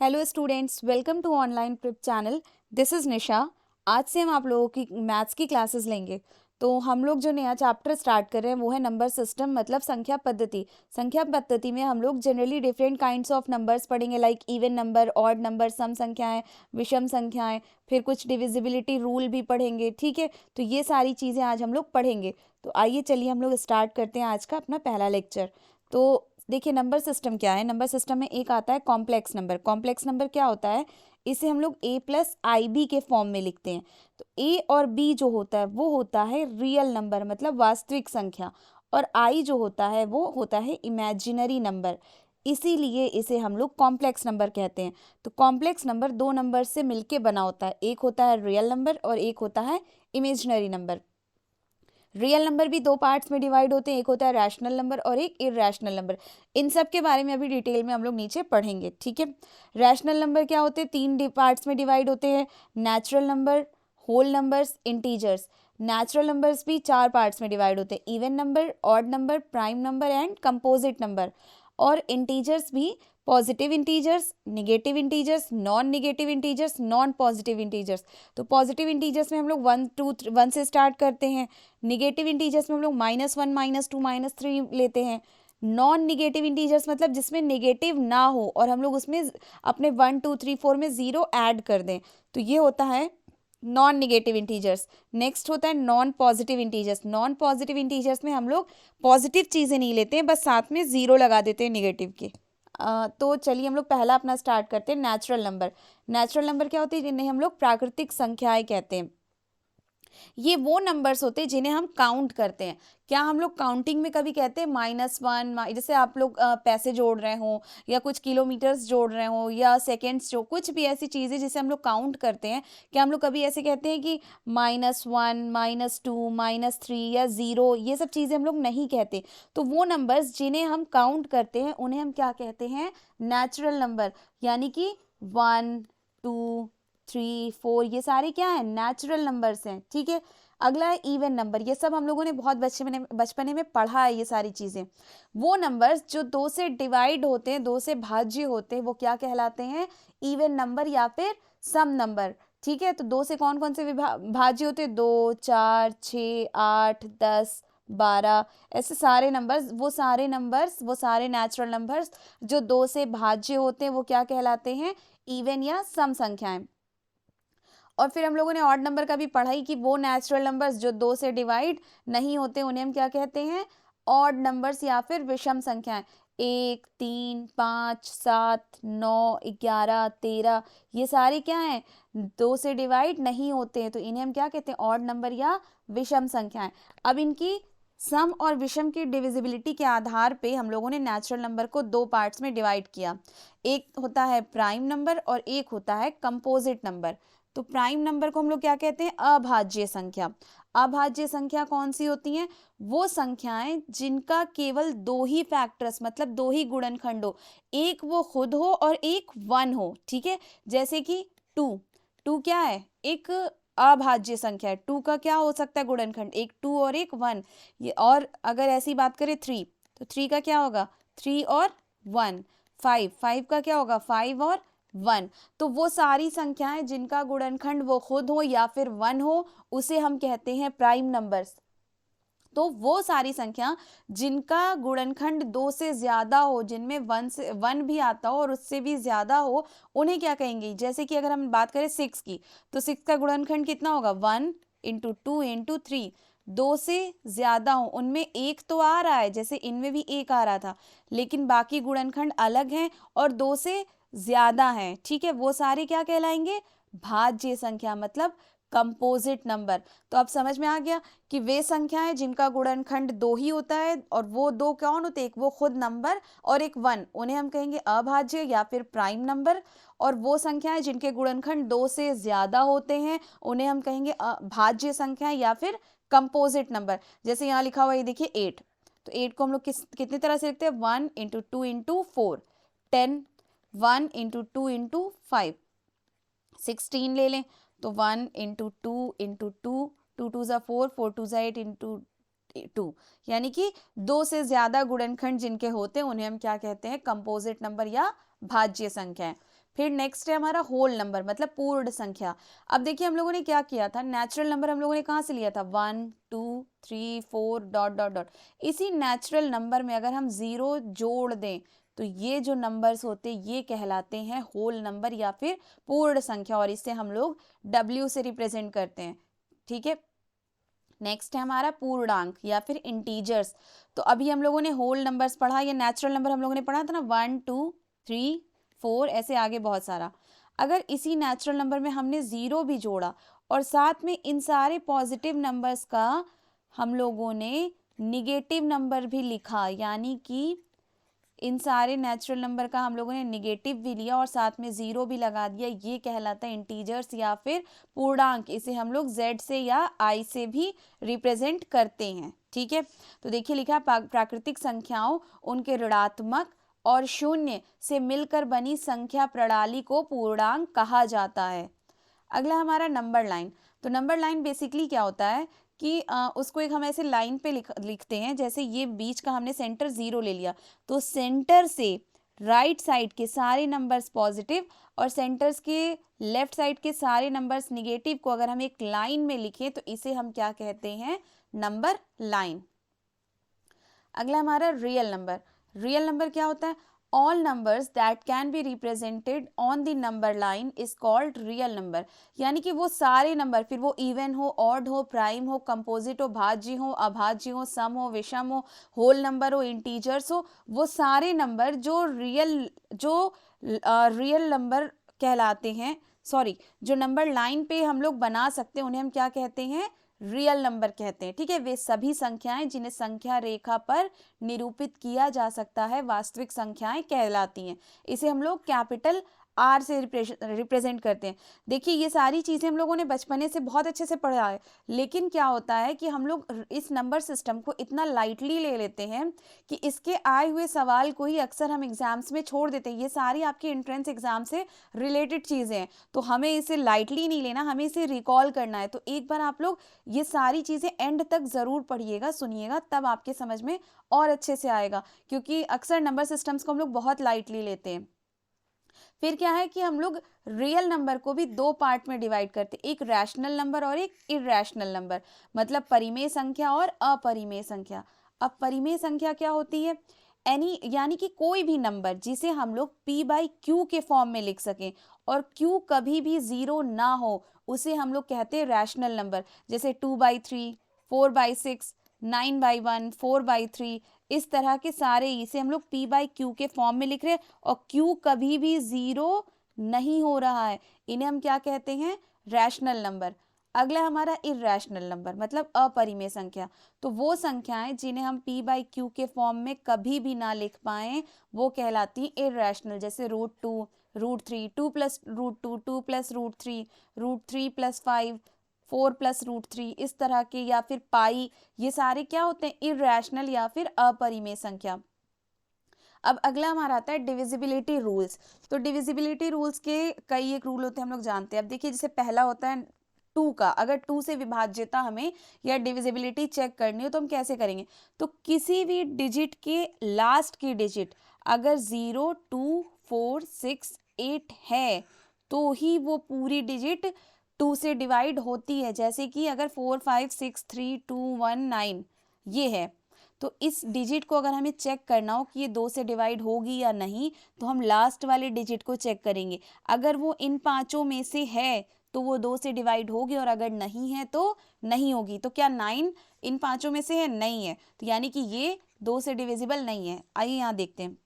Hello students, welcome to online prep channel. This is Nisha. आज से हम आप लोगों की मैथ्स की क्लासेस लेंगे। तो हम लोग जो नया चैप्टर स्टार्ट कर रहे हैं वो है नंबर सिस्टम, मतलब संख्या पद्धति। संख्या पद्धति में हम लोग generally different kinds of numbers पढ़ेंगे, like even number, odd number, सम संख्याएं, विषम संख्याएं, फिर कुछ डिविजिबिलिटी रूल भी पढ़ेंगे। ठीक है, तो ये सारी चीज़ें आज हम लोग पढ़ेंगे। तो आइए चलिए हम लोग स्टार्ट करते हैं आज का अपना पहला लेक्चर। तो देखिए, नंबर सिस्टम क्या है। नंबर सिस्टम में एक आता है कॉम्प्लेक्स नंबर। कॉम्प्लेक्स नंबर क्या होता है, इसे हम लोग ए प्लस आई बी के फॉर्म में लिखते हैं। तो ए और बी जो होता है वो होता है रियल नंबर, मतलब वास्तविक संख्या, और आई जो होता है वो होता है इमेजिनरी नंबर। इसीलिए इसे हम लोग कॉम्प्लेक्स नंबर कहते हैं। तो कॉम्प्लेक्स नंबर दो नंबर से मिलके बना होता है, एक होता है रियल नंबर और एक होता है इमेजिनरी नंबर। रियल नंबर भी दो पार्ट्स में डिवाइड होते हैं, एक होता है रैशनल नंबर और एक इरेशनल नंबर। इन सब के बारे में अभी डिटेल में हम लोग नीचे पढ़ेंगे। ठीक है, रैशनल नंबर क्या होते हैं, तीन पार्ट्स में डिवाइड होते हैं, natural number, whole numbers, integers. Natural numbers भी चार पार्ट्स में डिवाइड होते हैं, even number, odd number, prime number and composite number. और इंटीजर्स भी positive integers, negative integers, non negative integers, non positive integers. तो पॉजिटिव इंटीजर्स में हम लोग 1 2 1 से स्टार्ट करते हैं। निगेटिव इंटीजर्स में हम लोग -1 -2 -3 लेते हैं। नॉन निगेटिव इंटीजर्स मतलब जिसमें निगेटिव ना हो और हम लोग उसमें अपने 1 2 3 4 में ज़ीरो ऐड कर दें, तो ये होता है नॉन निगेटिव इंटीजर्स। नेक्स्ट होता है non positive integers. Non positive integers में हम लोग पॉजिटिव चीज़ें नहीं लेते हैं, बस साथ में ज़ीरो लगा देते हैं निगेटिव के। तो चलिए हम लोग पहला अपना स्टार्ट करते हैं, नेचुरल नंबर। नेचुरल नंबर क्या होती है, जिन्हें हम लोग प्राकृतिक संख्याएं कहते हैं। ये वो नंबर्स होते हैं जिन्हें हम काउंट करते हैं। क्या हम लोग काउंटिंग में कभी कहते हैं -1, जैसे आप लोग पैसे जोड़ रहे हो या कुछ किलोमीटर्स जोड़ रहे हो या सेकेंड्स, जो कुछ भी ऐसी चीज़ें जिसे हम लोग काउंट करते हैं, क्या हम लोग कभी ऐसे कहते हैं कि -1 -2 -3 या ज़ीरो, ये सब चीज़ें हम लोग नहीं कहते। तो वो नंबर्स जिन्हें हम काउंट करते हैं उन्हें हम क्या कहते हैं, नेचुरल नंबर। यानी कि 1 2 3 4, ये सारे क्या हैं, नेचुरल नंबर्स हैं। ठीक है, अगला है इवन नंबर। ये सब हम लोगों ने बहुत बचपने में पढ़ा है ये सारी चीज़ें। वो नंबर्स जो दो से डिवाइड होते हैं, दो से भाज्य होते हैं, वो क्या कहलाते हैं, इवन नंबर या फिर सम नंबर। ठीक है, तो दो से कौन कौन से भाज्य होते हैं, 2 4 6 8 10 12, ऐसे सारे नंबर्स, वो सारे नेचुरल नंबर्स जो दो से भाज्य होते हैं वो क्या कहलाते हैं, इवन या सम संख्याएं। और फिर हम लोगों ने ऑड नंबर का भी पढ़ा ही कि वो नेचुरल नंबर्स जो दो से डिवाइड नहीं होते उन्हें हम क्या कहते हैं, ऑड नंबर्स या फिर विषम संख्याएं। 1 3 5 7 9 11 13, ये सारे क्या हैं, दो से डिवाइड नहीं होते हैं, तो इन्हें हम क्या कहते हैं, ऑड नंबर या विषम संख्याएं। अब इनकी सम और विषम की डिविजिबिलिटी के आधार पे हम लोगों ने नेचुरल नंबर को दो पार्ट्स में डिवाइड किया। एक होता है प्राइम नंबर और एक होता है कंपोजिट नंबर। तो प्राइम नंबर को हम लोग क्या कहते हैं, अभाज्य संख्या। अभाज्य संख्या कौन सी होती हैं, वो संख्याएं जिनका केवल दो ही फैक्टर्स, मतलब दो ही गुणनखंड हो, एक वो खुद हो और एक वन हो। ठीक है, जैसे कि टू। टू क्या है, एक अभाज्य संख्या है। टू का क्या हो सकता है गुणनखंड, एक टू और एक वन। ये, और अगर ऐसी बात करें थ्री, तो थ्री का क्या होगा, थ्री और वन। फाइव, फाइव का क्या होगा, फाइव और वन। तो वो सारी संख्याएं जिनका गुणनखंड वो खुद हो या फिर वन हो, उसे हम कहते हैं प्राइम नंबर्स। तो वो सारी संख्या जिनका गुणनखंड दो से ज्यादा हो, जिनमें वन भी आता हो और उससे भी ज्यादा हो, उन्हें क्या कहेंगे। जैसे कि अगर हम बात करें सिक्स की, तो सिक्स का गुणनखंड कितना होगा, 1 × 2 × 3। दो से ज्यादा हो, उनमें एक तो आ रहा है, जैसे इनमें भी एक आ रहा था, लेकिन बाकी गुणनखंड अलग हैं और दो से ज्यादा हैं। ठीक है, वो सारे क्या कहलाएंगे, भाज्य संख्या, मतलब कंपोजिट नंबर। तो अब समझ में आ गया कि वे संख्याएं जिनका गुणनखंड दो ही होता है, और वो दो कौन होते हैं, एक वो खुद नंबर और एक वन, उन्हें हम कहेंगे अभाज्य या फिर प्राइम नंबर। और वो संख्याएं जिनके गुणनखंड दो से ज्यादा होते हैं उन्हें हम कहेंगे भाज्य संख्याएं या फिर कंपोजिट नंबर। जैसे यहाँ लिखा हुआ है, ये देखिए 8। तो 8 को हम लोग कितनी तरह से लिखते हैं, 1 × 2 × 4, 10, 1 × 2 × 5, 16 ले लें, तो 1 × 2 × 2, 2 2 ज़ा 4, 4 2 ज़ा 8 इंटू 2। यानी कि दो से ज्यादा गुणनखंड जिनके होते हैं उन्हें हम क्या कहते हैं, कंपोजिट नंबर या भाज्य संख्याएं। फिर नेक्स्ट है हमारा होल नंबर मतलब पूर्ण संख्या। अब देखिए हम लोगों ने क्या किया था, नेचुरल नंबर हम लोगों ने कहाँ से लिया था, 1 2 3 4 डॉट डॉट डॉट। इसी नेचुरल नंबर में अगर हम जीरो जोड़ दें तो ये जो नंबर्स होते ये कहलाते हैं होल नंबर या फिर पूर्ण संख्या, और इसे हम लोग W से रिप्रेजेंट करते हैं। ठीक है, नेक्स्ट है हमारा पूर्णांक या फिर इंटीजर्स। तो अभी हम लोगों ने होल नंबर्स पढ़ा, या नेचुरल नंबर हम लोगों ने पढ़ा था ना, 1 2 3 4 ऐसे आगे बहुत सारा। अगर इसी नेचुरल नंबर में हमने ज़ीरो भी जोड़ा और साथ में इन सारे पॉजिटिव नंबर्स का हम लोगों ने निगेटिव नंबर भी लिखा, यानी कि इन सारे नेचुरल नंबर का हम लोगों ने निगेटिव भी लिया और साथ में ज़ीरो भी लगा दिया, ये कहलाता है इंटीजर्स या फिर पूर्णांक। इसे हम लोग Z से या I से भी रिप्रेजेंट करते हैं। ठीक है, तो देखिए लिखा है प्राकृतिक संख्याओं उनके ऋणात्मक और शून्य से मिलकर बनी संख्या प्रणाली को पूर्णांक कहा जाता है। अगला हमारा नंबर लाइन। तो नंबर लाइन बेसिकली क्या होता है कि उसको एक हम ऐसे लाइन पे लिखते हैं, जैसे ये बीच का हमने सेंटर ज़ीरो ले लिया तो सेंटर से राइट साइड के सारे नंबर्स पॉजिटिव और सेंटर्स के लेफ्ट साइड के सारे नंबर्स निगेटिव को अगर हम एक लाइन में लिखें तो इसे हम क्या कहते हैं, नंबर लाइन। अगला हमारा रियल नंबर। रियल नंबर क्या होता है, all numbers that can be represented on the number line is called real number. यानी कि वो सारे नंबर, फिर वो इवन हो, ऑड हो, प्राइम हो, कंपोजिट हो, भाज्य हो, अभाज्य हो, सम हो, विषम हो, होल नंबर हो, इंटीजर्स हो, वो सारे नंबर जो रियल नंबर कहलाते हैं, सॉरी जो नंबर लाइन पे हम लोग बना सकते हैं उन्हें हम क्या कहते हैं, रियल नंबर कहते हैं। ठीक है, वे सभी संख्याएं जिन्हें संख्या रेखा पर निरूपित किया जा सकता है वास्तविक संख्याएं कहलाती हैं। इसे हम लोग कैपिटल R से रिप्रेजेंट करते हैं। देखिए ये सारी चीज़ें हम लोगों ने बचपने से बहुत अच्छे से पढ़ा है, लेकिन क्या होता है कि हम लोग इस नंबर सिस्टम को इतना लाइटली ले लेते हैं कि इसके आए हुए सवाल को ही अक्सर हम एग्जाम्स में छोड़ देते हैं। ये सारी आपके एंट्रेंस एग्जाम से रिलेटेड चीज़ें हैं, तो हमें इसे लाइटली नहीं लेना, हमें इसे रिकॉल करना है। तो एक बार आप लोग ये सारी चीज़ें एंड तक ज़रूर पढ़िएगा, सुनिएगा, तब आपके समझ में और अच्छे से आएगा, क्योंकि अक्सर नंबर सिस्टम्स को हम लोग बहुत लाइटली लेते हैं। फिर क्या है कि हम लोग रियल नंबर को भी दो पार्ट में डिवाइड करते हैं, एक रैशनल नंबर और एक इरेशनल नंबर, मतलब परिमेय संख्या और अपरिमेय संख्या। अब परिमेय संख्या क्या होती है, यानी कि कोई भी नंबर जिसे हम लोग P/Q के फॉर्म में लिख सकें और Q कभी भी ज़ीरो ना हो, उसे हम लोग कहते हैं रैशनल नंबर। जैसे 2/3, 4/6, 9/1, 4/3, इस तरह के सारे, इसे हम लोग P/Q के फॉर्म में लिख रहे हैं और Q कभी भी ज़ीरो नहीं हो रहा है, इन्हें हम क्या कहते हैं, रैशनल नंबर। अगला हमारा इरेशनल नंबर मतलब अपरिमेय संख्या। तो वो संख्याएं जिन्हें हम P/Q के फॉर्म में कभी भी ना लिख पाएँ वो कहलाती हैं इरेशनल। जैसे √2, √3, 2 + √2, 2 + √3, √3 + 5, 4 + √3, इस तरह के, या फिर पाई, ये सारे क्या होते हैं, इरेशनल या फिर अपरिमेय संख्या। अब अगला हमारा आता है डिविजिबिलिटी रूल्स। तो डिविजिबिलिटी रूल्स के कई एक रूल होते हैं, हम लोग जानते हैं। अब देखिए जैसे पहला होता है 2 का, अगर 2 से विभाज्यता हमें या डिविजिबिलिटी चेक करनी हो तो हम कैसे करेंगे, तो किसी भी डिजिट के लास्ट की डिजिट अगर 0 2 4 6 8 है तो ही वो पूरी डिजिट 2 से डिवाइड होती है। जैसे कि अगर 4 5 6 3 2 1 9 ये है, तो इस डिजिट को अगर हमें चेक करना हो कि ये 2 से डिवाइड होगी या नहीं, तो हम लास्ट वाले डिजिट को चेक करेंगे। अगर वो इन पांचों में से है तो वो 2 से डिवाइड होगी, और अगर नहीं है तो नहीं होगी। तो क्या 9 इन पांचों में से है, नहीं है, तो यानी कि ये 2 से डिविजिबल नहीं है। आइए यहाँ देखते हैं,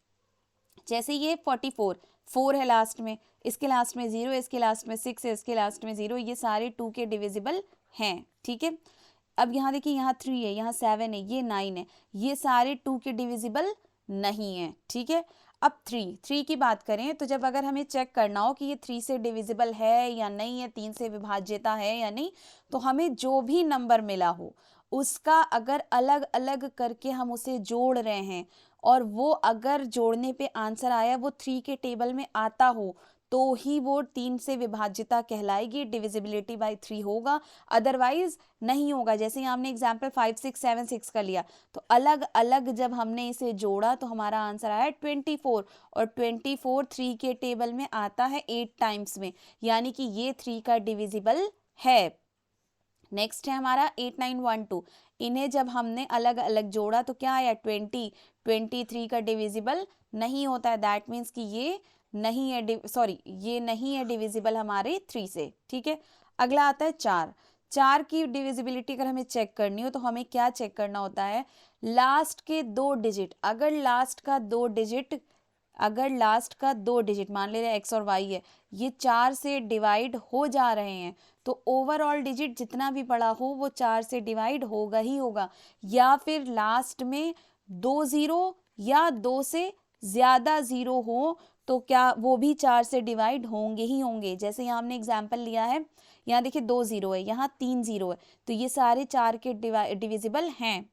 जैसे ये 44, 4 है लास्ट में, इसके लास्ट में 0 है, इसके लास्ट में 6 है, इसके लास्ट में 0, ये सारे 2 के डिविजिबल हैं। ठीक है, अब यहाँ देखिए यहाँ 3 है, यहाँ 7 है, ये 9 है, ये सारे 2 के डिविजिबल नहीं है। ठीक है, अब 3 की बात करें तो जब अगर हमें चेक करना हो कि ये 3 से डिविजिबल है या नहीं है, 3 से विभाज्यता है या नहीं, तो हमें जो भी नंबर मिला हो उसका अगर अलग अलग करके हम उसे जोड़ रहे हैं और वो अगर जोड़ने पे आंसर आया वो 3 के टेबल में आता हो, तो ही वो 3 से विभाज्यता कहलाएगी, डिविजिबिलिटी बाय 3 होगा, अदरवाइज नहीं होगा। जैसे हमने एग्जाम्पल 5 6 7 6 का लिया, तो अलग अलग जब हमने इसे जोड़ा तो हमारा आंसर आया 24, और 24 3 के टेबल में आता है 8 टाइम्स में, यानी कि ये 3 का डिविजिबल है। नेक्स्ट है हमारा 8 9 1 2, इन्हें जब हमने अलग अलग जोड़ा तो क्या आया 20, 23 का डिविजिबल नहीं होता है, दैट मीन्स कि ये नहीं है, ये नहीं है डिविजिबल हमारे 3 से, ठीक है। अगला आता है 4, 4 की डिविजिबिलिटी अगर हमें चेक करनी हो तो हमें क्या चेक करना होता है, लास्ट के 2 डिजिट, अगर लास्ट का 2 डिजिट मान ले रहे एक्स और वाई है, ये 4 से डिवाइड हो जा रहे हैं, तो ओवरऑल डिजिट जितना भी पड़ा हो वो 4 से डिवाइड होगा ही होगा, या फिर लास्ट में 2 जीरो या 2 से ज़्यादा ज़ीरो हो तो क्या वो भी 4 से डिवाइड होंगे ही होंगे। जैसे यहाँ हमने एग्जाम्पल लिया है, यहाँ देखिए 2 जीरो है, यहाँ 3 जीरो है, तो ये सारे 4 के डिविजिबल हैं।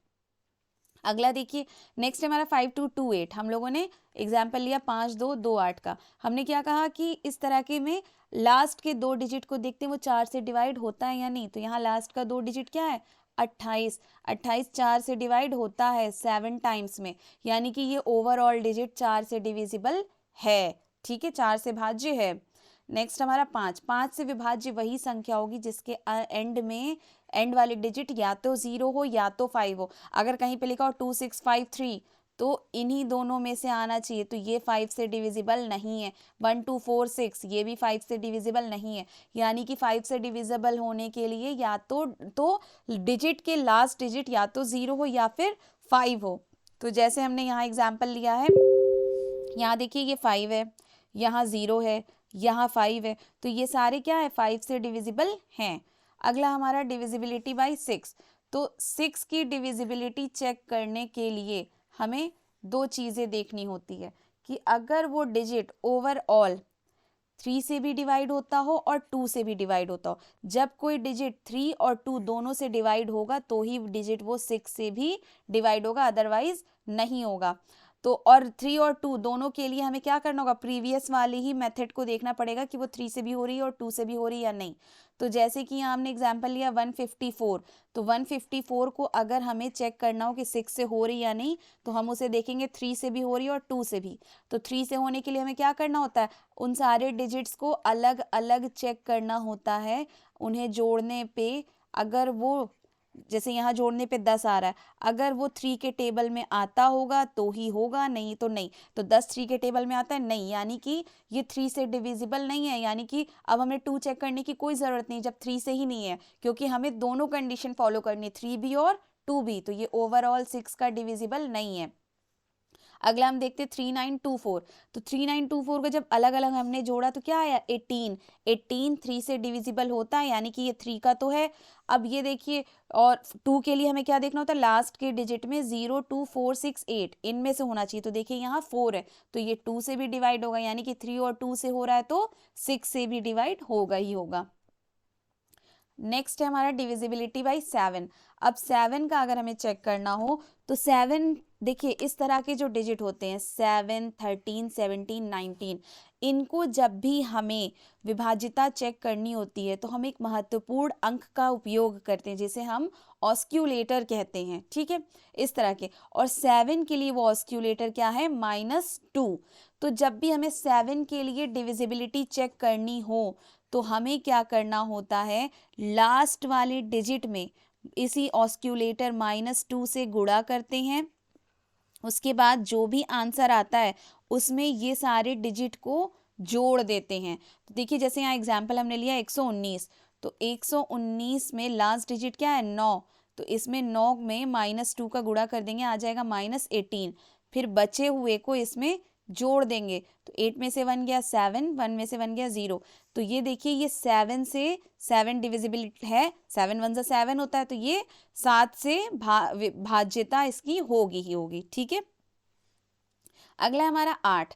अगला देखिए नेक्स्ट हमारा 5 2 2 8, हम लोगों ने एग्जाम्पल लिया 5 2 2 8 का। हमने क्या कहा कि इस तरह के में लास्ट के 2 डिजिट को देखते हैं वो 4 से डिवाइड होता है या नहीं, तो यहाँ लास्ट का 2 डिजिट क्या है 28, 28 4 से डिवाइड होता है 7 टाइम्स में, यानी कि ये ओवरऑल डिजिट 4 से डिविजिबल है, ठीक है, 4 से भाज्य है। नेक्स्ट हमारा 5, 5 से विभाज्य वही संख्या होगी जिसके एंड वाले डिजिट या तो 0 हो या तो 5 हो। अगर कहीं पे लिखा हो 2 6 5 3 तो इन्हीं दोनों में से आना चाहिए, तो ये 5 से डिविजिबल नहीं है। 1 2 4 6 ये भी 5 से डिविजिबल नहीं है, यानी कि 5 से डिविजिबल होने के लिए या तो डिजिट के लास्ट डिजिट या तो 0 हो या फिर 5 हो। तो जैसे हमने यहाँ एग्जाम्पल लिया है, यहाँ देखिए ये 5 है, यहाँ 0 है, यहाँ 5 है, तो ये सारे क्या है 5 से डिविजिबल हैं। अगला हमारा डिविजिबिलिटी बाय 6, तो 6 की डिविजिबिलिटी चेक करने के लिए हमें 2 चीज़ें देखनी होती है कि अगर वो डिजिट ओवरऑल 3 से भी डिवाइड होता हो और 2 से भी डिवाइड होता हो। जब कोई डिजिट 3 और 2 दोनों से डिवाइड होगा तो ही डिजिट वो 6 से भी डिवाइड होगा, अदरवाइज नहीं होगा। तो और 3 और 2 दोनों के लिए हमें क्या करना होगा, प्रीवियस वाले ही मेथड को देखना पड़ेगा कि वो 3 से भी हो रही है और 2 से भी हो रही है या नहीं। तो जैसे कि यहाँ हमने एग्जाम्पल लिया 154, तो 154 को अगर हमें चेक करना हो कि 6 से हो रही या नहीं, तो हम उसे देखेंगे 3 से भी हो रही है और 2 से भी। तो 3 से होने के लिए हमें क्या करना होता है, उन सारे डिजिट्स को अलग अलग चेक करना होता है। उन्हें जोड़ने पे अगर वो, जैसे यहाँ जोड़ने पे 10 आ रहा है, अगर वो 3 के टेबल में आता होगा तो ही होगा, नहीं तो नहीं। तो 10 3 के टेबल में आता है नहीं, यानी कि ये 3 से डिविजिबल नहीं है, यानी कि अब हमें 2 चेक करने की कोई ज़रूरत नहीं जब 3 से ही नहीं है, क्योंकि हमें दोनों कंडीशन फॉलो करनी है, 3 भी और 2 भी, तो ये ओवरऑल 6 का डिविजिबल नहीं है। अगला हम देखते 3924, तो 3924 को जब अलग अलग हमने जोड़ा तो क्या आया 18, 18 3 से डिविजिबल होता है, यानी कि ये 3 का तो है। अब ये देखिए, और 2 के लिए हमें क्या देखना होता है, लास्ट के डिजिट में 0 2 4 6 8 इनमें से होना चाहिए, तो देखिए यहाँ 4 है, तो ये 2 से भी डिवाइड होगा, यानी कि 3 और 2 से हो रहा है तो 6 से भी डिवाइड होगा ही होगा। नेक्स्ट है हमारा डिविजिबिलिटी बाई 7। अब 7 का अगर हमें चेक करना हो तो 7 देखिए इस तरह के जो डिजिट होते हैं 7 13 17 19, इनको जब भी हमें विभाज्यता चेक करनी होती है तो हम एक महत्वपूर्ण अंक का उपयोग करते हैं जिसे हम ऑस्क्यूलेटर कहते हैं, ठीक है, इस तरह के। और 7 के लिए वो ऑस्क्यूलेटर क्या है -2। तो जब भी हमें 7 के लिए डिविजिबिलिटी चेक करनी हो तो हमें क्या करना होता है, लास्ट वाले डिजिट में इसी ऑस्क्यूलेटर -2 से गुणा करते हैं, उसके बाद जो भी आंसर आता है उसमें ये सारे डिजिट को जोड़ देते हैं। तो देखिए जैसे यहाँ एग्जाम्पल हमने लिया 119, तो 119 में लास्ट डिजिट क्या है 9, तो इसमें 9 में -2 का गुणा कर देंगे, आ जाएगा -18, फिर बचे हुए को इसमें जोड़ देंगे, तो 8 में से 1 गया 7, 1 में से 1 गया 0, तो ये देखिए ये 7 से 7 डिविजिबल है, 7 1 7 होता है, तो ये 7 से भाज्यता इसकी होगी ही होगी, ठीक है। अगला हमारा 8,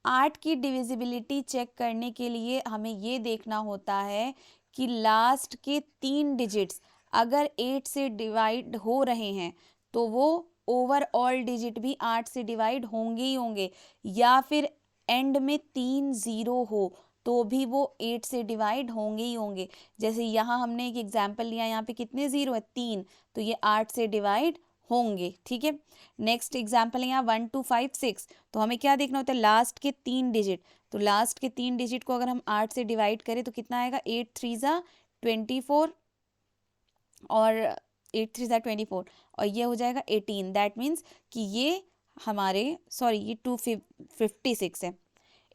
8 की डिविजिबिलिटी चेक करने के लिए हमें ये देखना होता है कि लास्ट के 3 डिजिट्स अगर 8 से डिवाइड हो रहे हैं तो वो ओवरऑल डिजिट भी 8 से डिवाइड होंगे ही होंगे, या फिर एंड में 3 0 हो तो भी वो 8 से डिवाइड होंगे ही होंगे। जैसे यहाँ हमने एक एग्जाम्पल लिया, यहाँ पे कितने ज़ीरो है 3, तो ये 8 से डिवाइड होंगे। ठीक है, नेक्स्ट एग्जाम्पल है यहाँ 1 2 5 6, तो हमें क्या देखना होता है लास्ट के 3 डिजिट। तो लास्ट के 3 डिजिट को अगर हम 8 से डिवाइड करें तो कितना आएगा, 8 3 ज़ा 24 और 8 3 ज़ा 24 और ये हो जाएगा 18। दैट मीन्स कि ये हमारे ये 256 है।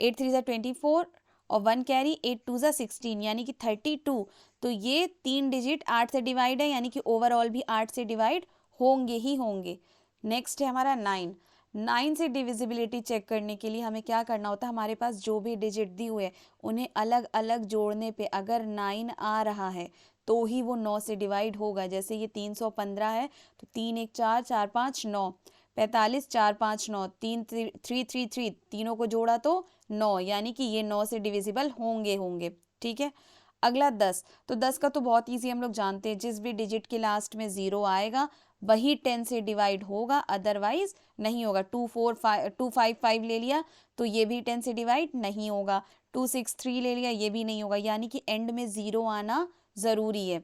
8 3 ज़ा 24 और 1 कैरी, 8 2 ज़ा 16 यानी कि 32। तो ये 3 डिजिट 8 से डिवाइड है, यानी कि ओवरऑल भी 8 से डिवाइड होंगे ही होंगे। नेक्स्ट है हमारा 9। 9 से डिविजिबिलिटी चेक करने के लिए हमें क्या करना होता है, हमारे पास जो भी डिजिट दी हुए हैं उन्हें अलग अलग जोड़ने पे अगर 9 आ रहा है तो ही वो 9 से डिवाइड होगा। जैसे ये 315 है तो 3 1 4 4 5 9, 45 4 5 9, 3 3 3 3, तीनों को जोड़ा तो 9, यानी कि ये 9 से डिविजिबल होंगे। ठीक है, अगला 10। तो 10 का तो बहुत ईजी हम लोग जानते हैं, जिस भी डिजिट के लास्ट में 0 आएगा वही 10 से डिवाइड होगा, अदरवाइज नहीं होगा। 2 4 5 2 5 5 ले लिया तो ये भी 10 से डिवाइड नहीं होगा। 2 6 3 ले लिया, ये भी नहीं होगा, यानी कि एंड में 0 आना ज़रूरी है।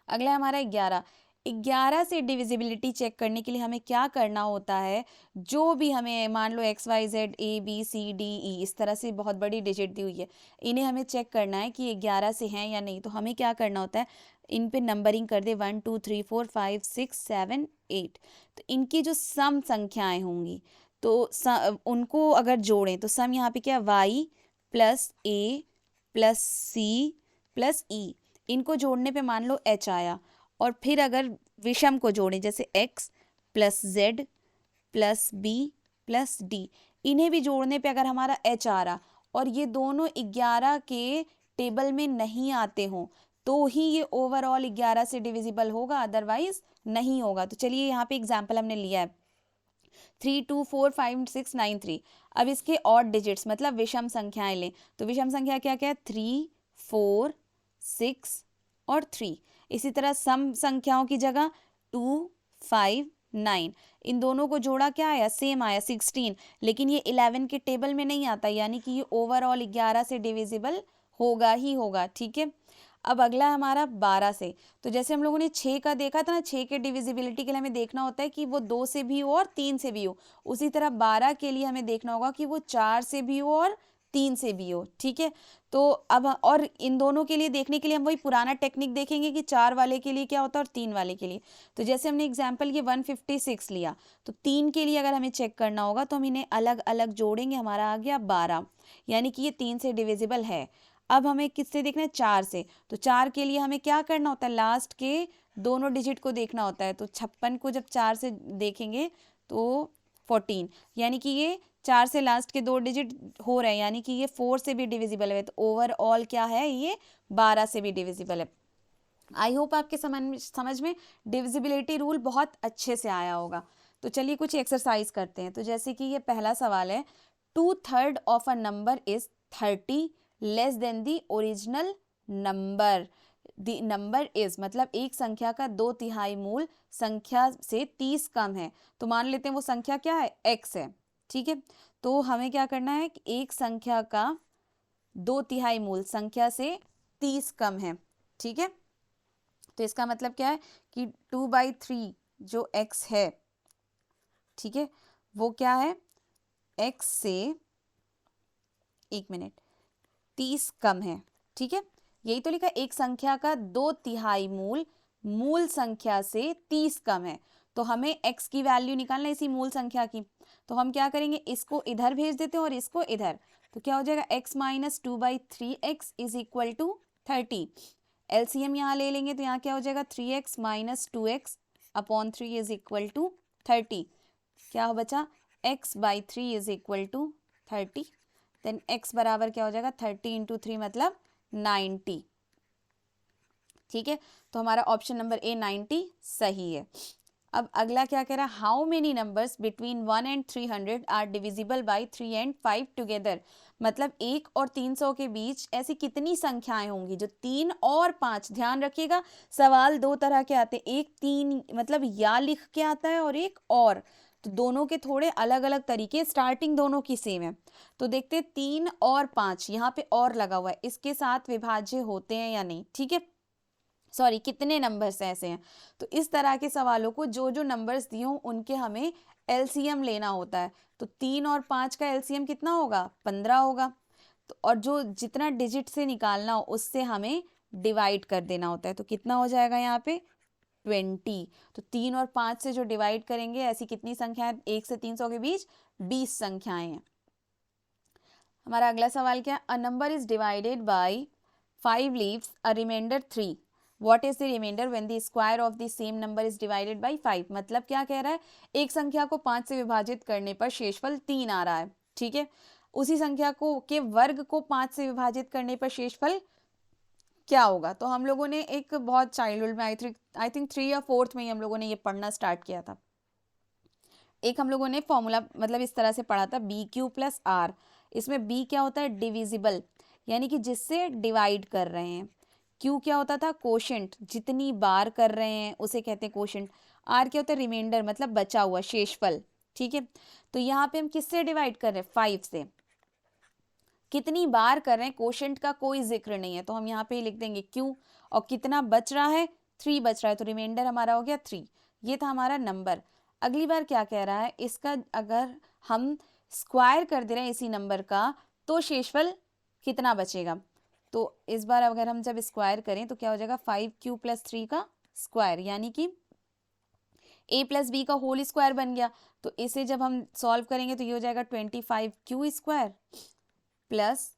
अगला है हमारा 11। 11 से डिविजिबिलिटी चेक करने के लिए हमें क्या करना होता है, जो भी हमें मान लो XYZ ABCDE इस तरह से बहुत बड़ी डिजिट दी हुई है, इन्हें हमें चेक करना है कि 11 से हैं या नहीं। तो हमें क्या करना होता है, इन पे नंबरिंग कर दे 1 2 3 4 5 6 7 8। तो इनकी जो सम संख्याएं होंगी तो उनको अगर जोड़ें तो सम यहाँ पे क्या, Y plus A plus C plus E, इनको जोड़ने पे मान लो H आया। और फिर अगर विषम को जोड़ें जैसे x plus Z plus B plus D, इन्हें भी जोड़ने पे अगर हमारा H आ रहा और ये दोनों 11 के टेबल में नहीं आते हों तो ही ये ओवरऑल 11 से डिविजिबल होगा, अदरवाइज नहीं होगा। तो चलिए यहाँ पे एग्जाम्पल हमने लिया है 3 2 4 5 6 9 3। अब इसके ऑड डिजिट्स मतलब विषम संख्याएं लें तो विषम संख्या क्या क्या है, 3 4 6 और 3। इसी तरह सम संख्याओं की जगह 2 5 9, इन दोनों को जोड़ा क्या आया, सेम आया 16, लेकिन ये 11 के टेबल में नहीं आता, यानी कि ये ओवरऑल 11 से डिविजिबल होगा ही होगा। ठीक है, अब अगला हमारा 12 से। तो जैसे हम लोगों ने 6 का देखा था ना, 6 के डिविजिबिलिटी के लिए हमें देखना होता है कि वो 2 से भी हो और 3 से भी हो, उसी तरह 12 के लिए हमें देखना होगा कि वो 4 से भी हो और 3 से भी हो। ठीक है, तो अब और इन दोनों के लिए देखने के लिए हम वही पुराना टेक्निक देखेंगे कि 4 वाले के लिए क्या होता है और 3 वाले के लिए। तो जैसे हमने एग्जाम्पल ये 156 लिया, तो 3 के लिए अगर हमें चेक करना होगा तो हम इन्हें अलग अलग जोड़ेंगे, हमारा आ गया 12, यानी कि ये 3 से डिविजिबल है। अब हमें किससे देखना है, 4 से। तो 4 के लिए हमें क्या करना होता है, लास्ट के दोनों डिजिट को देखना होता है। तो 56 को जब 4 से देखेंगे तो 14, यानी कि ये 4 से लास्ट के 2 डिजिट हो रहे हैं, यानी कि ये 4 से भी डिविजिबल है। तो ओवरऑल क्या है, ये 12 से भी डिविजिबल है। आई होप आपके समझ में डिविजिबिलिटी रूल बहुत अच्छे से आया होगा। तो चलिए कुछ एक्सरसाइज करते हैं। तो जैसे कि ये पहला सवाल है, 2/3 of a number is 30 less than the original number. The number is मतलब एक संख्या का 2/3 मूल संख्या से 30 कम है। तो मान लेते हैं वो संख्या क्या है, x है। ठीक है, तो हमें क्या करना है कि एक संख्या का 2/3 मूल संख्या से 30 कम है। ठीक है, तो इसका मतलब क्या है कि 2/3 जो x है, ठीक है, वो क्या है, x से 1 मिनट 30 कम है। ठीक है, यही तो लिखा, एक संख्या का 2/3 मूल संख्या से 30 कम है। तो हमें x की वैल्यू निकालना है इसी मूल संख्या की। तो हम क्या करेंगे, इसको इधर भेज देते हैं और इसको इधर। तो क्या हो जाएगा, x minus 2/3x is equal to 30। LCM यहाँ ले लेंगे तो यहाँ क्या हो जाएगा, 3x minus 2x upon 3 is equal to 30। क्या हो बचा, x/3 is equal to 30। Then x बराबर क्या हो जाएगा, 30 इंटू 3 मतलब 90। ठीक है, तो हमारा ऑप्शन नंबर ए 90 सही है। अब अगला क्या कह रहा है, how many numbers between 1 and 300 are divisible by 3 and 5 together. मतलब 1 और 300 के बीच ऐसी कितनी संख्याएं होंगी जो 3 और 5, ध्यान रखिएगा सवाल दो तरह के आते हैं, एक 3 मतलब या लिख के आता है और एक और। तो दोनों के थोड़े अलग अलग तरीके, स्टार्टिंग दोनों की सेम है। तो देखते 3 और 5, यहाँ पे और लगा हुआ है, इसके साथ विभाज्य होते हैं या नहीं, ठीक है, सॉरी कितने नंबर्स ऐसे हैं। तो इस तरह के सवालों को जो जो नंबर्स दिए हों उनके हमें एलसीएम लेना होता है। तो 3 और 5 का एलसीएम कितना होगा, 15 होगा। तो और जो जितना डिजिट से निकालना हो उससे हमें डिवाइड कर देना होता है। तो कितना हो जाएगा यहाँ पे 20। तो 3 और 5 से जो डिवाइड करेंगे, ऐसी कितनी संख्याएं 1 से 300 के बीच 20 संख्याएं हैं। हमारा अगला सवाल क्या है, a number is divided by 5 leaves a reminder 3, what is the reminder when the square of the same number is divided by 5। मतलब क्या कह रहा है, एक संख्या को 5 से विभाजित करने पर शेषफल 3 आ रहा है, ठीक है, उसी संख्या को के वर्ग को 5 से विभाजित करने पर शेषफल क्या होगा। तो हम लोगों ने एक बहुत चाइल्डहुड में आई थिंक 3 या 4th में ही हम लोगों ने ये पढ़ना स्टार्ट किया था। एक हम लोगों ने फॉर्मूला मतलब इस तरह से पढ़ा था, बी क्यू प्लस आर। इसमें बी क्या होता है, डिविजिबल, यानी कि जिससे डिवाइड कर रहे हैं। क्यू क्या होता था, कोशेंट, जितनी बार कर रहे हैं उसे कहते हैं कोशेंट। आर क्या होता है, रिमाइंडर, मतलब बचा हुआ शेषफल, ठीक है। तो यहाँ पे हम किससे डिवाइड कर रहे हैं, 5 से। कितनी बार कर रहे हैं, कोशेंट का कोई जिक्र नहीं है, तो हम यहाँ पे लिख देंगे क्यू। और कितना बच रहा है, 3 बच रहा है, तो रिमाइंडर हमारा हो गया 3। ये था हमारा नंबर। अगली बार क्या कह रहा है, इसका अगर हम स्क्वायर कर दे रहे हैं इसी नंबर का, तो शेषफल कितना बचेगा। तो इस बार अगर हम जब स्क्वायर करें तो क्या हो जाएगा, 5q प्लस 3 का स्क्वायर, यानी कि a प्लस बी का होल स्क्वायर बन गया। तो इसे जब हम सॉल्व करेंगे तो ये हो जाएगा 25q square plus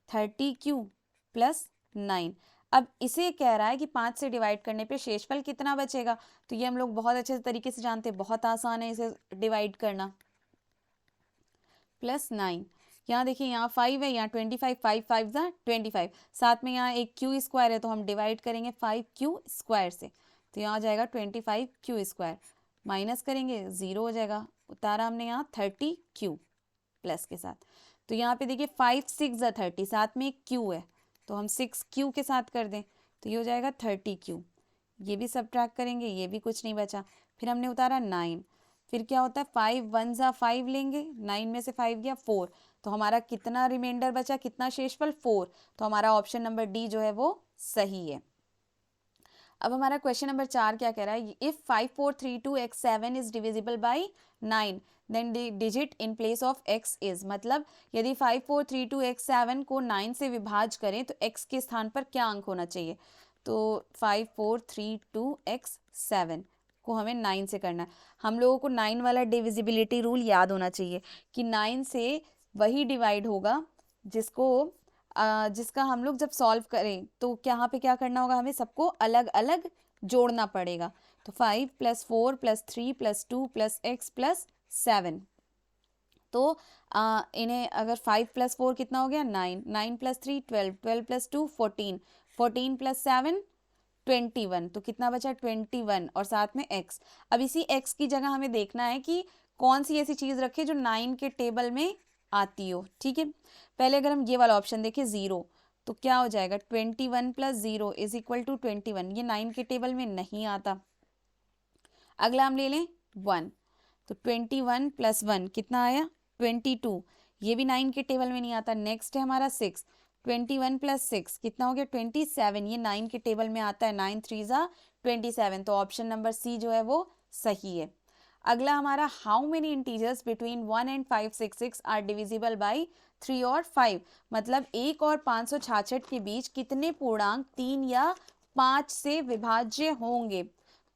30q plus 9। अब इसे कह रहा है कि 5 से डिवाइड करने पे शेषफल कितना बचेगा। तो ये हम लोग बहुत अच्छे तरीके से जानते हैं, बहुत आसान है इसे डिवाइड करना। प्लस 9, यहाँ देखिए यहाँ 5 है, यहाँ 25, 5 5 ज़ा 25, साथ में यहाँ एक q स्क्वायर है, तो हम डिवाइड करेंगे 5q स्क्वायर से। तो यहाँ आ जाएगा 25q स्क्वायर, माइनस करेंगे 0 हो जाएगा, उतारा हमने यहाँ 30q प्लस के साथ। तो यहाँ पे देखिए 5 6 ज़ा 30, साथ में एक q है, तो हम 6q के साथ कर दें, तो ये हो जाएगा 30q। ये भी सब्ट्रैक्ट करेंगे, ये भी कुछ नहीं बचा। फिर हमने उतारा 9, फिर क्या होता है 5 1 ज़ा 5 लेंगे, 9 में से 5 गया 4, तो हमारा कितना रिमाइंडर बचा, कितना शेषफल 4। तो हमारा ऑप्शन नंबर डी जो है वो सही है। अब हमारा क्वेश्चन नंबर 4 क्या कह रहा है, if 5432x7 is divisible by 9 then digit in place of x is. मतलब यदि 5432x7 को 9 से विभाज करें तो x के स्थान पर क्या अंक होना चाहिए। तो 5432x7 को हमें 9 से करना है। हम लोगों को 9 वाला डिविजिबिलिटी रूल याद होना चाहिए कि 9 से वही डिवाइड होगा जिसका हम लोग जब सॉल्व करें तो यहाँ पे क्या करना होगा, हमें सबको अलग अलग जोड़ना पड़ेगा। तो 5 + 4 + 3 + 2 + x + 7। तो इन्हें अगर 5 + 4 कितना हो गया 9, 9 + 3 12, 12 + 2 14, 14 + 7 21, तो कितना बचा 21 और साथ में x। अब इसी x की जगह हमें देखना है कि कौन सी ऐसी चीज़ रखे जो 9 के टेबल में आती हो, ठीक है। पहले अगर हम ये वाला ऑप्शन देखें 0, तो क्या हो जाएगा 21 + 0 = 21। ये 9 के टेबल में नहीं आता। अगला हम ले लें 1, तो 21 + 1 कितना आया 22, ये भी 9 के टेबल में नहीं आता। नेक्स्ट है हमारा 6, 21 + 6 कितना हो गया 27, ये 9 के टेबल में आता है। 9 3 ज़ा 27, तो ऑप्शन नंबर सी जो है वो सही है। अगला हमारा how many integers between 1 and 566 are divisible by 3 और 5। मतलब 1 और 566 के बीच कितने पूर्णांक 3 या 5 से विभाज्य होंगे।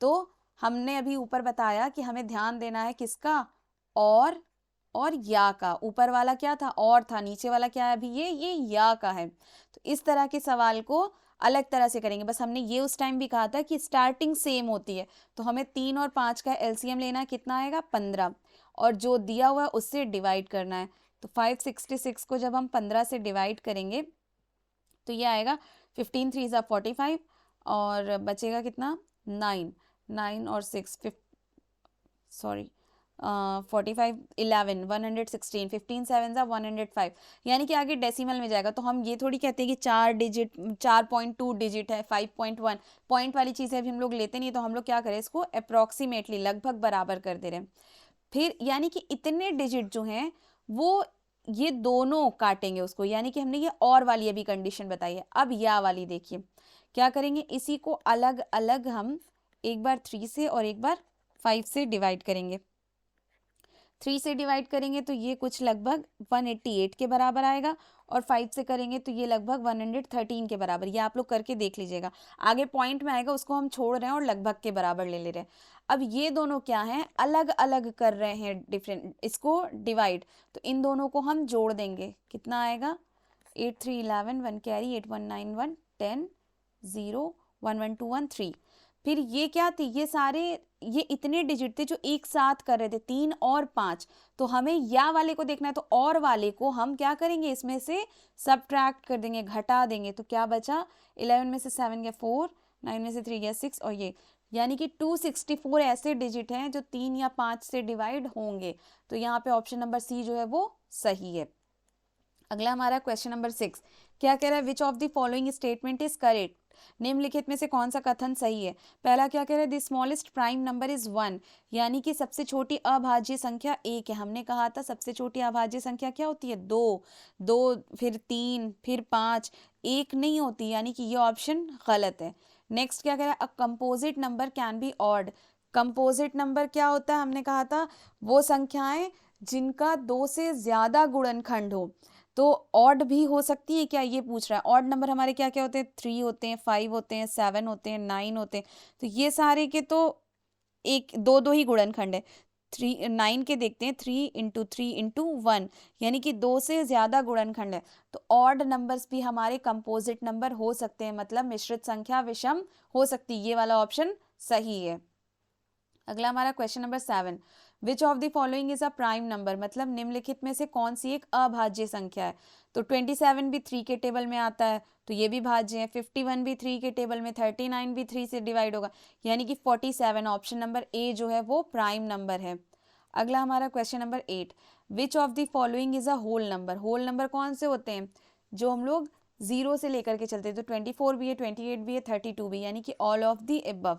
तो हमने अभी ऊपर बताया कि हमें ध्यान देना है किसका, और या का। ऊपर वाला क्या था, और था, नीचे वाला क्या है अभी ये या का है। तो इस तरह के सवाल को अलग तरह से करेंगे। बस हमने ये उस टाइम भी कहा था कि स्टार्टिंग सेम होती है, तो हमें 3 और 5 का एलसीएम लेना है, कितना आएगा 15, और जो दिया हुआ है उससे डिवाइड करना है। तो 566 को जब हम 15 से डिवाइड करेंगे तो ये आएगा 15 3 ज़ा 45, और बचेगा कितना 9, 9 और 6 45 11 116, 15 7 ज़ा 105, यानी कि आगे डेसिमल में जाएगा। तो हम ये थोड़ी कहते हैं कि 4 डिजिट 4.2 डिजिट है, 5.1 पॉइंट वाली चीज़ें अभी हम लोग लेते नहीं, तो हम लोग क्या करें, इसको अप्रॉक्सीमेटली लगभग बराबर कर दे रहे हैं। फिर यानी कि इतने डिजिट जो हैं वो ये दोनों काटेंगे उसको, यानी कि हमने ये और वाली अभी कंडीशन बताई है। अब या वाली देखिए क्या करेंगे, इसी को अलग अलग हम एक बार 3 से और एक बार 5 से डिवाइड करेंगे। 3 से डिवाइड करेंगे तो ये कुछ लगभग 188 के बराबर आएगा, और 5 से करेंगे तो ये लगभग 113 के बराबर। ये आप लोग करके देख लीजिएगा, आगे पॉइंट में आएगा उसको हम छोड़ रहे हैं और लगभग के बराबर ले रहे हैं। अब ये दोनों क्या हैं, अलग अलग कर रहे हैं डिफरेंट, इसको डिवाइड, तो इन दोनों को हम जोड़ देंगे, कितना आएगा 8 3 11 1 कैरी 8 1 9 1 10 0 1 1 2 1 3। फिर ये क्या थे, ये सारे ये इतने डिजिट थे जो एक साथ कर रहे थे 3 और 5, तो हमें या वाले को देखना है, तो और वाले को हम क्या करेंगे, इसमें से सबट्रैक्ट कर देंगे, घटा देंगे, तो क्या बचा 11 में से 7 गया 4, 9 में से 3 गया 6, और ये यानी कि 264 ऐसे डिजिट हैं जो 3 या 5 से डिवाइड होंगे। तो यहाँ पे ऑप्शन नंबर सी जो है वो सही है। अगला हमारा क्वेश्चन नंबर 6 क्या कह रहा है, विच of the following statement is correct, निम्नलिखित में से कौन सा कथन सही है। पहला क्या कह रहा है, the smallest prime number is 1, यानी कि सबसे छोटी अभाज्य संख्या 1 है। हमने कहा था सबसे छोटी अभाज्य संख्या क्या होती है, 2, 2 फिर 3 फिर 5, 1 नहीं होती, यानी कि ये ऑप्शन गलत है। नेक्स्ट क्या कह रहा है, a composite number can be odd, composite number क्या होता है, हमने कहा था वो संख्याएं जिनका 2 से ज्यादा गुणनखंड हो, तो ऑड भी हो सकती है क्या, ये पूछ रहा है। ऑड नंबर हमारे क्या क्या होते हैं, 3 होते हैं, 5 होते हैं, 7 होते हैं, 9 होते हैं, तो ये सारे के तो एक दो दो ही गुणनखंड है। 9 के देखते हैं, 3 इंटू 3 इंटू 1, यानी कि 2 से ज्यादा गुणनखंड है, तो ऑड नंबर्स भी हमारे कंपोजिट नंबर हो सकते हैं, मतलब मिश्रित संख्या विषम हो सकती है। ये वाला ऑप्शन सही है। अगला हमारा question number 7, which of the following is a prime number, मतलब निम्नलिखित में से कौन सी एक अभाज्य संख्या है। तो 27 भी 3 के टेबल में आता है, तो ये भी भाज्य है। 51 भी 3 के टेबल में, 39 भी 3 से डिवाइड होगा, यानी कि 47, ऑप्शन नंबर ए जो है वो प्राइम नंबर है। अगला हमारा question number 8, which of the following is a whole number, whole number कौन से होते हैं जो हम लोग 0 से लेकर के चलते हैं, तो 24 भी है, 28 भी है, 32 भी, यानी कि all of the above.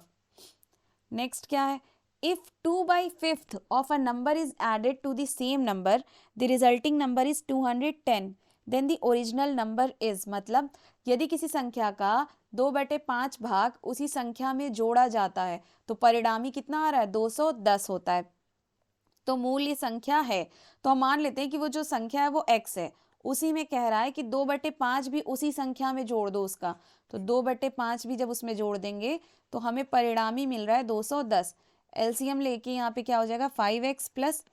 Next क्या है, if 2/5 of a number is added to the same number, the resulting number is 210, then the original number is, मतलब यदि किसी संख्या का 2/5 भाग उसी संख्या में जोड़ा जाता है तो परिणामी कितना आ रहा है, 210 होता है। तो मूल संख्या है, तो हम मान लेते हैं कि वो जो संख्या है वो x है, उसी में कह रहा है कि 2/5 भी उसी संख्या में जोड़ दो उसका, तो 2/5 भी जब उसमें जोड़ देंगे तो हमें परिणामी मिल रहा है 210। एलसीएम लेके यहाँ पे क्या हो जाएगा, 5x प्लस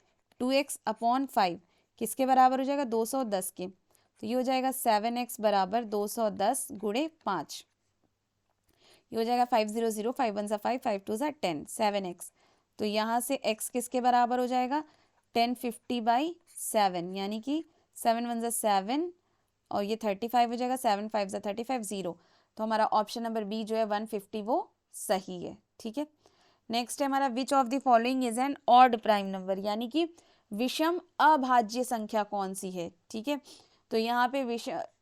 2x अपॉन 5 किसके बराबर हो जाएगा, 210 के, तो ये हो जाएगा 7x बराबर 210 गुणे 5, ये हो जाएगा 500, 5 1 5, 5 2 10, 7x। तो यहाँ से x किसके बराबर हो जाएगा, 1050/7, यानी कि 7 1 7 और ये 35 हो जाएगा, 7 5 35 0, तो हमारा ऑप्शन नंबर बी जो है 150 वो सही है। ठीक है, नेक्स्ट है हमारा, विच of the following is an odd prime number, यानी कि विषम अभाज्य संख्या कौन सी है। ठीक है, तो यहाँ पे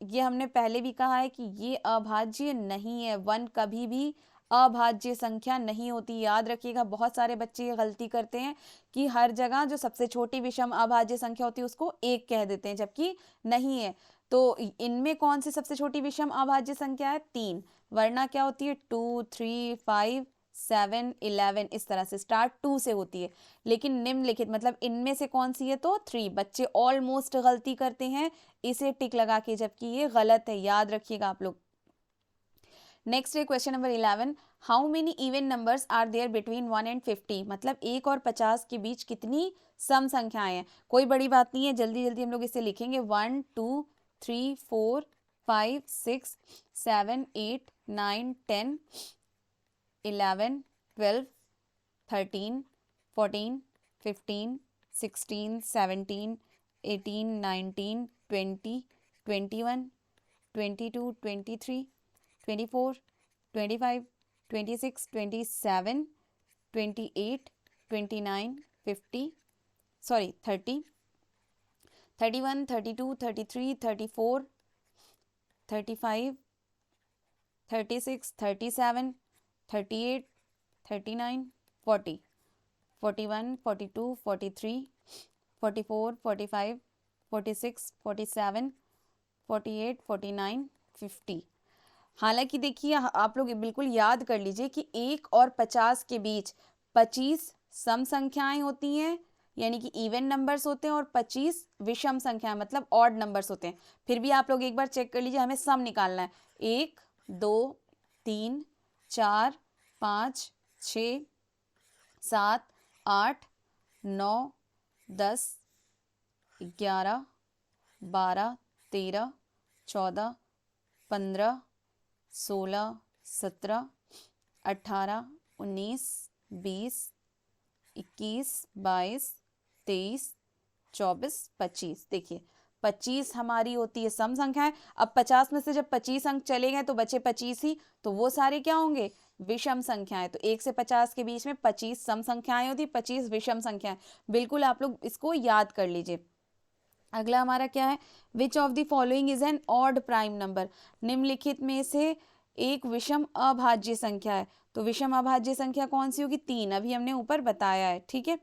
ये हमने पहले भी कहा है कि ये अभाज्य नहीं है, 1 कभी भी अभाज्य संख्या नहीं होती, याद रखिएगा। बहुत सारे बच्चे ये गलती करते हैं कि हर जगह जो सबसे छोटी विषम अभाज्य संख्या होती है उसको 1 कह देते हैं, जबकि नहीं है। तो इनमें कौन सी सबसे छोटी विषम अभाज्य संख्या है, 3, वरना क्या होती है 2 3 5 7 11, इस तरह से स्टार्ट 2 से होती है। लेकिन निम्नलिखित मतलब इनमें से कौन सी है, तो 3। बच्चे ऑलमोस्ट गलती करते हैं इसे टिक लगा के, जबकि ये गलत है, याद रखिएगा आप लोग। नेक्स्ट है question number 11, how many even numbers are there between 1 and 50, मतलब 1 और 50 के बीच कितनी सम संख्याएं हैं। कोई बड़ी बात नहीं है, जल्दी जल्दी हम लोग इसे लिखेंगे, 1 2 3 4 5 6 7 8 9 10 11 12 13 14 15 16 17 18 19 20 21 22 23 24 25 26 27 28 29 50 सॉरी 30 31 32 33 34 35 36 37 38 39 40 41, 42, 43, 44, 45, 46, 47, 48, 49, 50। हालांकि देखिए आप लोग बिल्कुल याद कर लीजिए कि 1 और 50 के बीच 25 सम संख्याएं होती हैं, यानी कि इवन नंबर्स होते हैं, और 25 विषम संख्याएं मतलब ऑड नंबर्स होते हैं। फिर भी आप लोग एक बार चेक कर लीजिए, हमें सम निकालना है। 1, 2, 3, 4, 5, 6, 7, 8, 9, 10, 11, 12, 13, 14, 15, 16, 17, 18, 19, 20, 21, 22, 23, 24, 25। देखिए 25 हमारी होती है सम संख्याएं। अब 50 में से जब 25 अंक चले गए तो बचे 25 ही, तो वो सारे क्या होंगे, विषम संख्याएं। तो 1 से 50 के बीच में 25 सम संख्याएं होती, 25 विषम संख्याएं। बिल्कुल आप लोग इसको याद कर लीजिए। अगला हमारा क्या है, विच of the following is an odd prime number. निम्नलिखित में से एक विषम अभाज्य संख्या है। तो विषम अभाज्य संख्या कौन सी होगी, 3, अभी हमने ऊपर बताया है। ठीक है,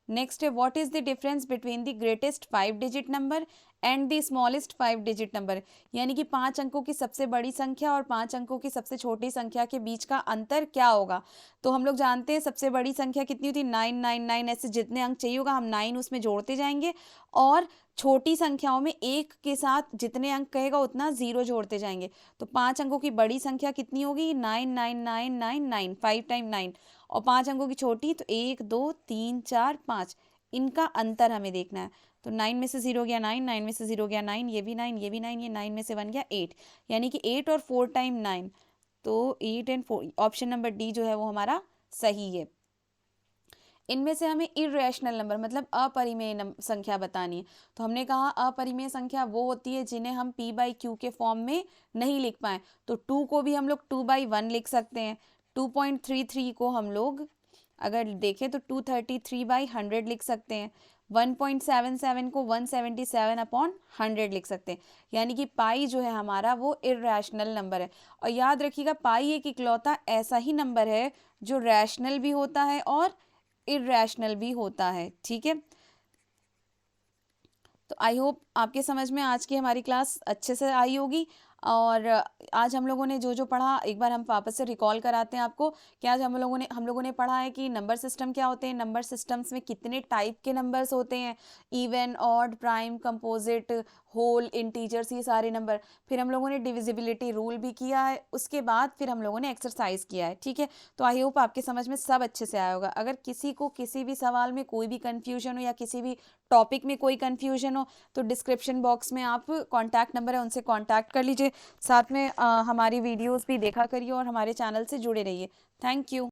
नेक्स्ट है what is the difference between the greatest 5 digit number and the smallest 5 digit number. यानी कि 5 अंकों की सबसे बड़ी संख्या और 5 अंकों की सबसे छोटी संख्या के बीच का अंतर क्या होगा। तो हम लोग जानते हैं सबसे बड़ी संख्या कितनी होती है, 999। ऐसे जितने अंक चाहिए होगा हम 9 उसमें जोड़ते जाएंगे, और छोटी संख्याओं में 1 के साथ जितने अंक कहेगा उतना 0 जोड़ते जाएंगे। तो 5 अंकों की बड़ी संख्या कितनी होगी, 99999, 5 टाइम 9। और 5 अंकों की छोटी तो 1, 2, 3, 4, 5, इनका अंतर हमें देखना है। तो 9 में से 0 गया 9, 9 में से 0 गया 9, ये भी 9, ये भी 9, ये 9 में से 1 गया 8, यानी कि 8 और 4 टाइम 9। तो 8 एंड 4, ऑप्शन नंबर डी जो है वो हमारा सही है। इनमें से हमें इरेशनल नंबर मतलब अपरिमेय संख्या बतानी है। तो हमने कहा अपरिमेय संख्या वो होती है जिन्हें हम p/q के फॉर्म में नहीं लिख पाए। तो 2 को भी हम लोग 2/1 लिख सकते हैं। 2.33 को हम लोग अगर देखें तो 233/100 लिख सकते हैं। 1.77 को 177/100 लिख सकते हैं। यानी कि पाई जो है हमारा वो इरेशनल नंबर है। और याद रखिएगा पाई एक इकलौता ऐसा ही नंबर है जो रैशनल भी होता है और इरेशनल भी होता है। ठीक है, तो आई होप आपके समझ में आज की हमारी क्लास अच्छे से आई होगी। और आज हम लोगों ने जो जो पढ़ा एक बार हम वापस से रिकॉल कराते हैं आपको कि आज हम लोगों ने पढ़ा है कि नंबर सिस्टम क्या होते हैं, नंबर सिस्टम्स में कितने टाइप के नंबर्स होते हैं, even, odd, prime, composite, whole, integers, ये सारे नंबर। फिर हम लोगों ने डिविजिबिलिटी रूल भी किया है, उसके बाद फिर हम लोगों ने एक्सरसाइज किया है। ठीक है, तो आई होप आपके समझ में सब अच्छे से आया होगा। अगर किसी को किसी भी सवाल में कोई भी कन्फ्यूजन हो या किसी भी टॉपिक में कोई कन्फ्यूजन हो तो डिस्क्रिप्शन बॉक्स में आप कॉन्टैक्ट नंबर है उनसे कॉन्टैक्ट कर लीजिए। साथ में हमारी वीडियोस भी देखा करिए और हमारे चैनल से जुड़े रहिए। Thank you.